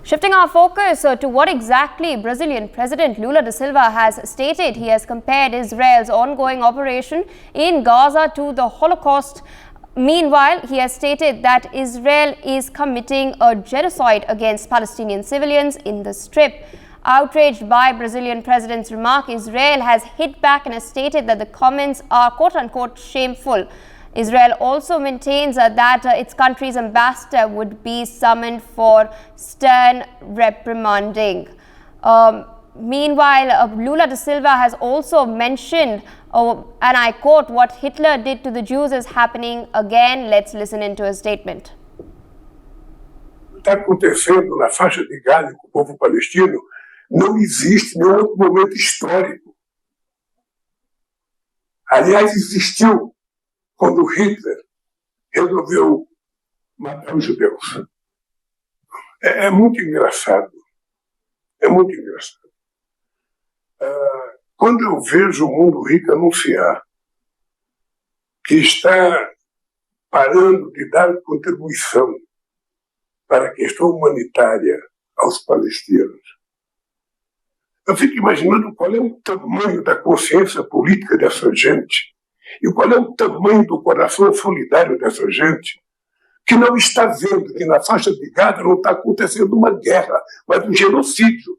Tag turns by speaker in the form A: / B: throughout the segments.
A: Shifting our focus to what exactly Brazilian President Lula Da Silva has stated. He has compared Israel's ongoing operation in Gaza to the Holocaust. Meanwhile, he has stated that Israel is committing a genocide against Palestinian civilians in the Strip. Outraged by Brazilian president's remark, Israel has hit back and has stated that the comments are quote-unquote shameful. Israel also maintains that its country's ambassador would be summoned for stern reprimanding. Meanwhile, Lula da Silva has also mentioned, and I quote, what Hitler did to the Jews is happening again. Let's listen into his statement.
B: Está acontecendo na faixa de Gaza com o povo palestino não existe nenhum outro momento histórico. Aliás, existiu quando Hitler resolveu matar os judeus. É muito engraçado. É muito engraçado. Quando eu vejo o mundo rico anunciar que está parando de dar contribuição para a questão humanitária aos palestinos, eu fico imaginando qual é o tamanho da consciência política dessa gente e qual é o tamanho do coração solidário dessa gente, que não está vendo que na faixa de Gaza não está acontecendo uma guerra, mas um genocídio.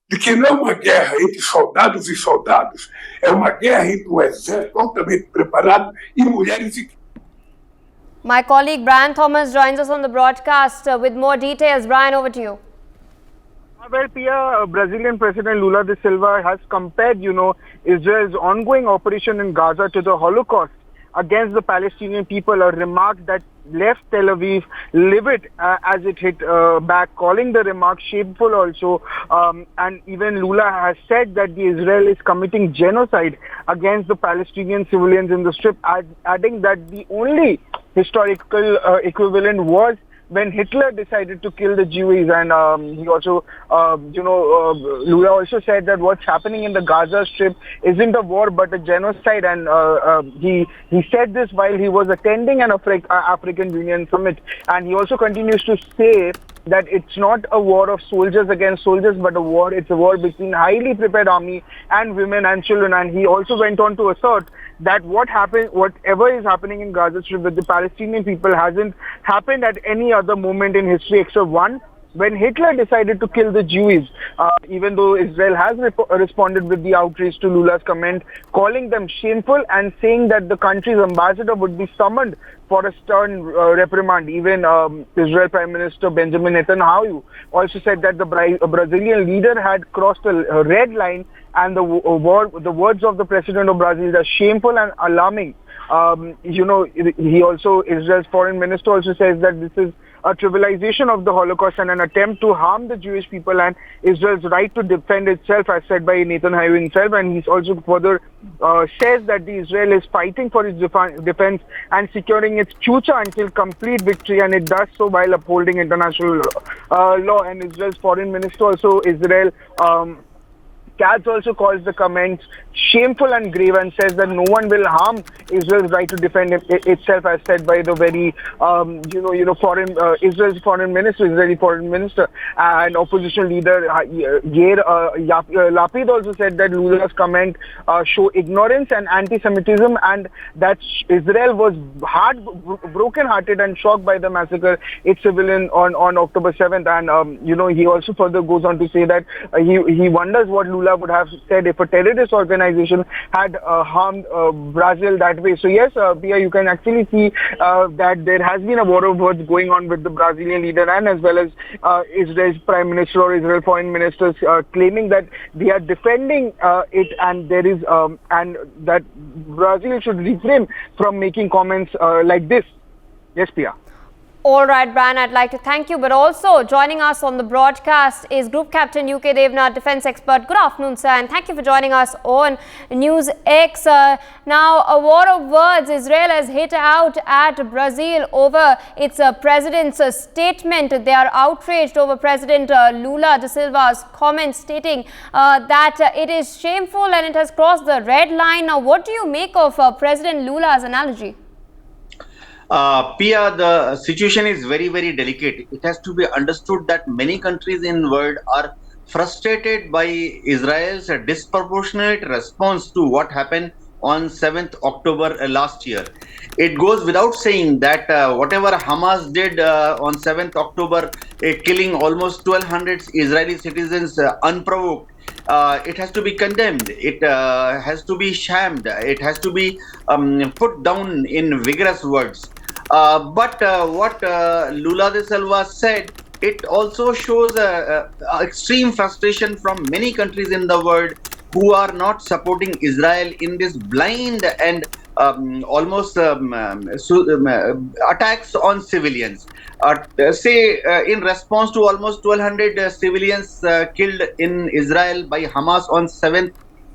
B: De que não é uma guerra entre soldados e soldados, é uma guerra entre um exército altamente preparado e mulheres e...
A: My colleague Brian Thomas joins us on the broadcast with more details. Brian, over to you.
C: Well, Pia, Brazilian President Lula Da Silva has compared, Israel's ongoing operation in Gaza to the Holocaust against the Palestinian people, a remark that left Tel Aviv livid as it hit back, calling the remark shameful also. And even Lula has said that Israel is committing genocide against the Palestinian civilians in the Strip, adding that the only historical equivalent was when Hitler decided to kill the Jews. And he also, Lula also said that what's happening in the Gaza Strip isn't a war but a genocide. And he said this while he was attending an African Union summit. And he also continues to say that it's not a war of soldiers against soldiers, but it's a war between highly prepared army and women and children. And he also went on to assert that whatever is happening in Gaza Strip with the Palestinian people hasn't happened at any other moment in history except one, when Hitler decided to kill the Jews. Even though Israel has responded with the outrage to Lula's comment, calling them shameful and saying that the country's ambassador would be summoned for a stern reprimand. Even Israel Prime Minister Benjamin Netanyahu also said that the Brazilian leader had crossed a red line, and the words of the president of Brazil are shameful and alarming. Israel's foreign minister also says that this is a trivialization of the Holocaust and an attempt to harm the Jewish people and Israel's right to defend itself, as said by Netanyahu himself. And he also further says that Israel is fighting for its defense and securing its future until complete victory, and it does so while upholding international law. And Israel's foreign minister also, Israel Katz, also calls the comments shameful and grave and says that no one will harm Israel's right to defend itself, as said by the very, Israeli foreign minister and opposition leader Yair Lapid also said that Lula's comment show ignorance and anti-Semitism, and that Israel was broken-hearted and shocked by the massacre its civilian on October 7th. And he also further goes on to say that he wonders what Lula would have said if a terrorist organization had harmed Brazil that way. So yes, Pia, you can actually see that there has been a war of words going on with the Brazilian leader and as well as Israel's prime minister or Israel foreign ministers claiming that they are defending it, and there is and that Brazil should refrain from making comments like this. Yes, Pia.
A: All right, Brian, I'd like to thank you. But also joining us on the broadcast is Group Captain UK Devnath, defense expert. Good afternoon, sir, and thank you for joining us on NewsX. Now, a war of words. Israel has hit out at Brazil over its president's statement. They are outraged over President Lula da Silva's comments, stating that it is shameful and it has crossed the red line. Now, what do you make of President Lula's analogy?
D: Pia, the situation is very, very delicate. It has to be understood that many countries in the world are frustrated by Israel's disproportionate response to what happened on 7th October last year. It goes without saying that whatever Hamas did on 7th October, killing almost 1,200 Israeli citizens unprovoked, it has to be condemned. It has to be shamed. It has to be put down in vigorous words. But what Lula da Silva said, it also shows extreme frustration from many countries in the world who are not supporting Israel in this blind and almost attacks on civilians. Say in response to almost 1,200 civilians killed in Israel by Hamas on 7th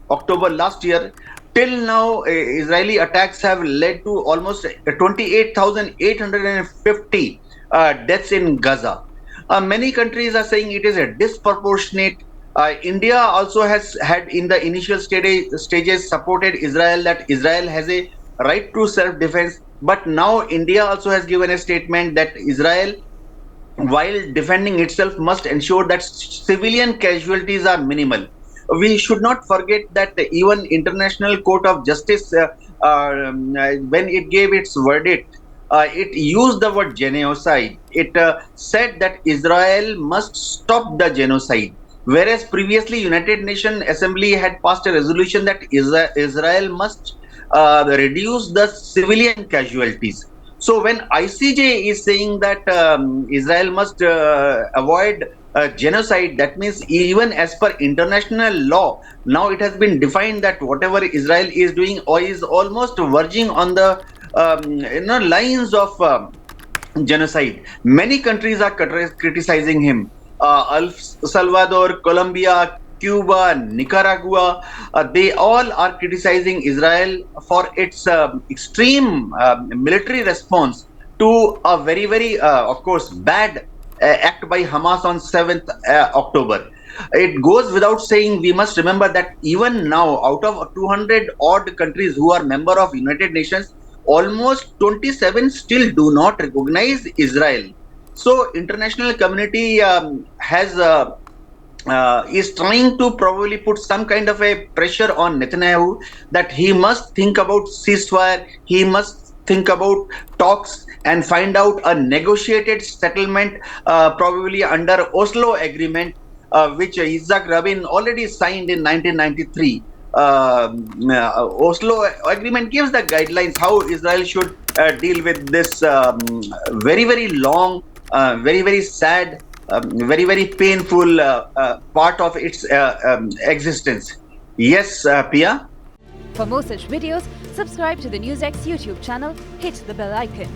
D: October last year, till now, Israeli attacks have led to almost 28,850 deaths in Gaza. Many countries are saying it is a disproportionate. India also has had in the initial stages supported Israel, that Israel has a right to self-defense. But now India also has given a statement that Israel, while defending itself, must ensure that civilian casualties are minimal. We should not forget that even International Court of Justice, when it gave its verdict, it used the word genocide. It said that Israel must stop the genocide. Whereas previously United Nations Assembly had passed a resolution that Israel must reduce the civilian casualties. So when ICJ is saying that Israel must avoid genocide, that means even as per international law, now it has been defined that whatever Israel is doing or is almost verging on the lines of genocide. Many countries are criticizing him. El Salvador, Colombia, Cuba, Nicaragua, they all are criticizing Israel for its extreme military response to a very, very, of course, bad act by Hamas on 7th October. It goes without saying, we must remember that even now, out of 200 odd countries who are member of United Nations, almost 27 still do not recognize Israel. So international community has is trying to probably put some kind of a pressure on Netanyahu, that he must think about ceasefire, he must think about talks and find out a negotiated settlement, probably under Oslo agreement, which Isaac Rabin already signed in 1993. Oslo agreement gives the guidelines how Israel should deal with this very, very long, very, very sad, very, very painful part of its existence. Yes, Pia?
E: For more such videos, subscribe to the NewsX YouTube channel, hit the bell icon.